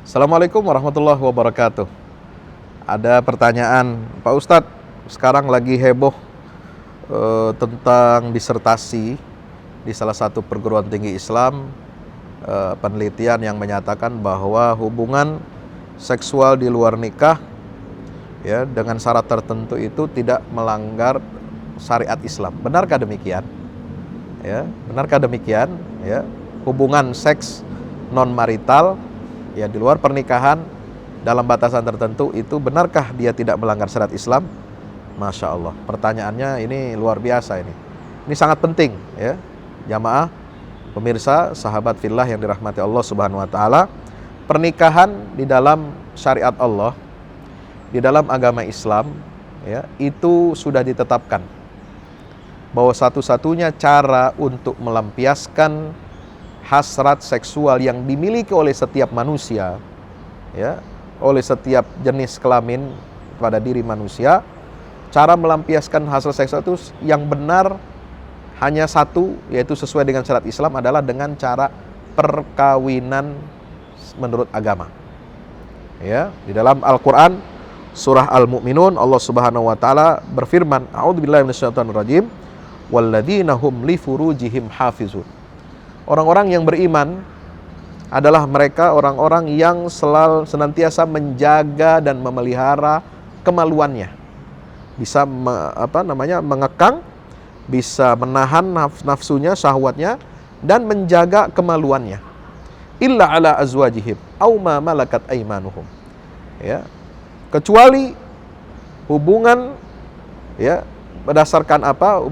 Assalamualaikum warahmatullahi wabarakatuh. Ada pertanyaan, Pak Ustadz, sekarang lagi heboh tentang disertasi di salah satu perguruan tinggi Islam, penelitian yang menyatakan bahwa hubungan seksual di luar nikah ya dengan syarat tertentu itu tidak melanggar syariat Islam. Benarkah demikian? Ya, benarkah demikian? Ya, hubungan seks non marital ya di luar pernikahan dalam batasan tertentu itu benarkah dia tidak melanggar syariat Islam? Masya Allah, pertanyaannya ini luar biasa ini. Ini sangat penting ya, jamaah, pemirsa, sahabat fillah yang dirahmati Allah Subhanahu wa taala. Pernikahan di dalam syariat Allah, di dalam agama Islam ya, itu sudah ditetapkan bahwa satu-satunya cara untuk melampiaskan hasrat seksual yang dimiliki oleh setiap manusia ya, oleh setiap jenis kelamin pada diri manusia, cara melampiaskan hasrat seksual itu yang benar hanya satu, yaitu sesuai dengan syariat Islam adalah dengan cara perkawinan menurut agama. Ya, di dalam Al-Qur'an surah Al-Mu'minun Allah Subhanahu wa taala berfirman, a'udzubillahi minasyaitonirrajim, walladzina hum li furujihim hafizun. Orang-orang yang beriman adalah mereka orang-orang yang senantiasa menjaga dan memelihara kemaluannya. Bisa mengekang, bisa menahan nafsunya, syahwatnya, dan menjaga kemaluannya. Illa ala azwajihim aw ma malakat aymanuhum. Ya. Kecuali hubungan ya berdasarkan apa?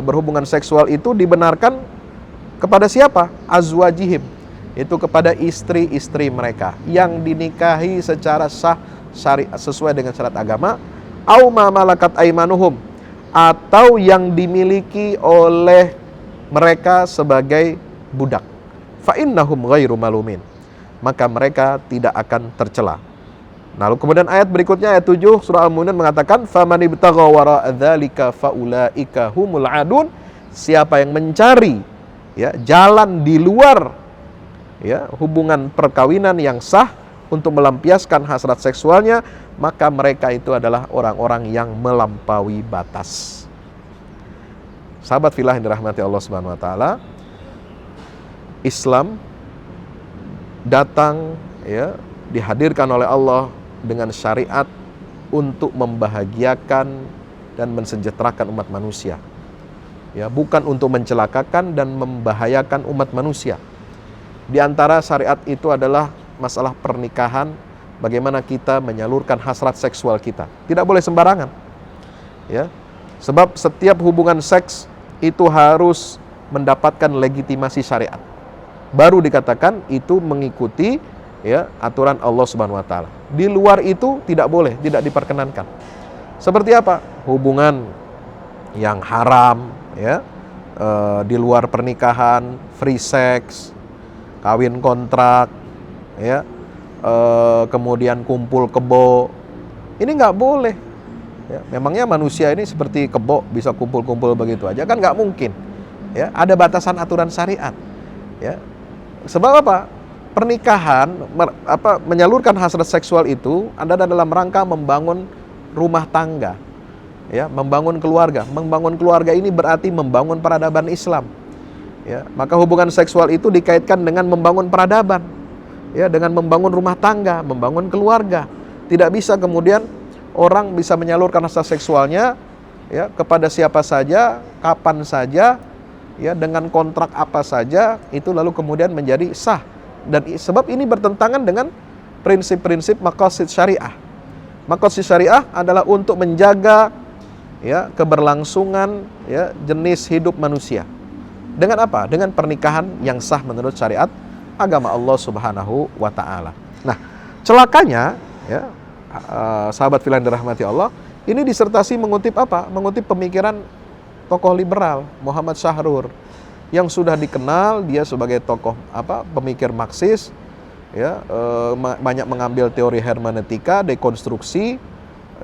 Berhubungan seksual itu dibenarkan kepada siapa? Azwajihim. Itu kepada istri-istri mereka yang dinikahi secara sah sesuai dengan syarat agama, au ma malakat aimanuhum, atau yang dimiliki oleh mereka sebagai budak. Fa innahum ghairu malumin. Maka mereka tidak akan tercela. Lalu kemudian ayat berikutnya ayat 7 surah Al-Mu'minun mengatakan faman ibtagha wara'a dzalika faulaika humul adun. Siapa yang mencari ya jalan di luar ya hubungan perkawinan yang sah untuk melampiaskan hasrat seksualnya, maka mereka itu adalah orang-orang yang melampaui batas. Sahabat fillah yang dirahmati Allah Subhanahu wa taala, Islam datang ya dihadirkan oleh Allah dengan syariat untuk membahagiakan dan mensejahterakan umat manusia. Ya, bukan untuk mencelakakan dan membahayakan umat manusia. Di antara syariat itu adalah masalah pernikahan, bagaimana kita menyalurkan hasrat seksual kita. Tidak boleh sembarangan. Ya. Sebab setiap hubungan seks itu harus mendapatkan legitimasi syariat. Baru dikatakan itu mengikuti ya aturan Allah Subhanahu wa taala. Di luar itu tidak boleh, tidak diperkenankan. Seperti apa? Hubungan yang haram ya, di luar pernikahan, free sex, kawin kontrak, ya, kemudian kumpul kebo, ini nggak boleh. Ya, memangnya manusia ini seperti kebo bisa kumpul-kumpul begitu aja kan nggak mungkin. Ya, ada batasan aturan syariat. Ya, sebab apa? Pernikahan, menyalurkan hasrat seksual itu ada dalam rangka membangun rumah tangga. Ya, membangun keluarga. Membangun keluarga ini berarti membangun peradaban Islam. Ya, maka hubungan seksual itu dikaitkan dengan membangun peradaban. Ya, dengan membangun rumah tangga, membangun keluarga. Tidak bisa kemudian orang bisa menyalurkan hasrat seksualnya ya kepada siapa saja, kapan saja, ya dengan kontrak apa saja, itu lalu kemudian menjadi sah. Dan sebab ini bertentangan dengan prinsip-prinsip maqasid syariah. Maqasid syariah adalah untuk menjaga ya keberlangsungan ya jenis hidup manusia. Dengan apa? Dengan pernikahan yang sah menurut syariat agama Allah Subhanahu wa taala. Nah, celakanya ya sahabat fillah yang dirahmati Allah, ini disertasi mengutip apa? Mengutip pemikiran tokoh liberal Muhammad Syahrur yang sudah dikenal dia sebagai tokoh pemikir Marxis ya, banyak mengambil teori hermeneutika, dekonstruksi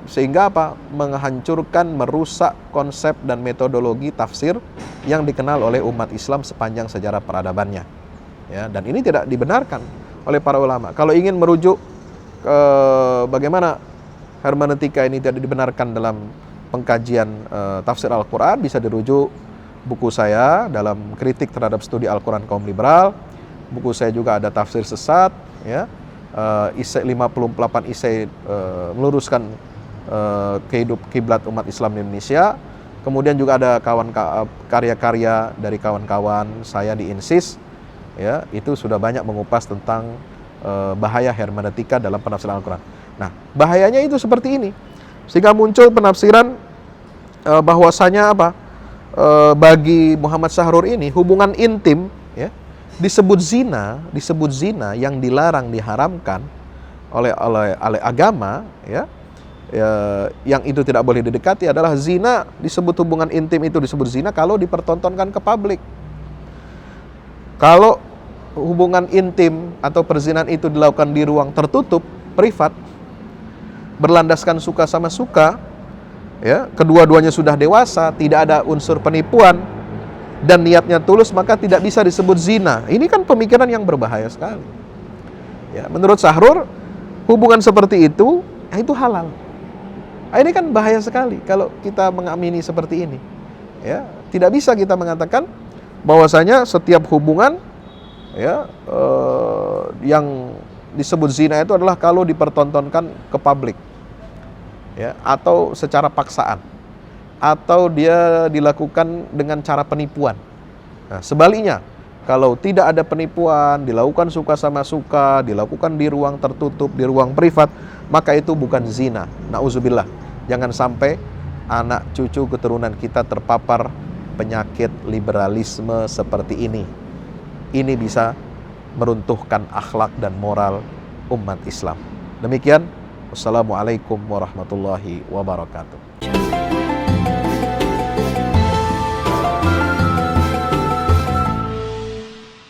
Sehingga apa? Menghancurkan, merusak konsep dan metodologi tafsir yang dikenal oleh umat Islam sepanjang sejarah peradabannya. Ya, dan ini tidak dibenarkan oleh para ulama. Kalau ingin merujuk ke bagaimana hermeneutika ini tidak dibenarkan dalam pengkajian tafsir Al-Quran, bisa dirujuk buku saya dalam kritik terhadap studi Al-Quran kaum liberal. Buku saya juga ada tafsir sesat, ya, isai 58 isai meluruskan kiblat umat Islam di Indonesia. Kemudian juga ada karya-karya dari kawan-kawan saya di INSIS, ya, itu sudah banyak mengupas tentang bahaya hermeneutika dalam penafsiran Al-Quran. Nah, bahayanya itu seperti ini, sehingga muncul penafsiran bahwasanya apa? Bagi Muhammad Syahrur ini hubungan intim, ya, disebut zina yang dilarang, diharamkan oleh agama, ya, yang itu tidak boleh didekati adalah zina. Disebut hubungan intim itu disebut zina kalau dipertontonkan ke publik. Kalau hubungan intim atau perzinahan itu dilakukan di ruang tertutup, privat, berlandaskan suka sama suka, ya, kedua-duanya sudah dewasa, tidak ada unsur penipuan dan niatnya tulus, maka tidak bisa disebut zina. Ini kan pemikiran yang berbahaya sekali. Ya, menurut Syahrur, hubungan seperti itu halal. Ini kan bahaya sekali kalau kita mengamini seperti ini. Ya, tidak bisa kita mengatakan bahwasanya setiap hubungan, ya, yang disebut zina itu adalah kalau dipertontonkan ke publik, ya, atau secara paksaan, atau dia dilakukan dengan cara penipuan. Nah, sebaliknya, kalau tidak ada penipuan, dilakukan suka sama suka, dilakukan di ruang tertutup, di ruang privat, maka itu bukan zina. Nauzubillah. Jangan sampai anak cucu keturunan kita terpapar penyakit liberalisme seperti ini. Ini bisa meruntuhkan akhlak dan moral umat Islam. Demikian, wassalamualaikum warahmatullahi wabarakatuh.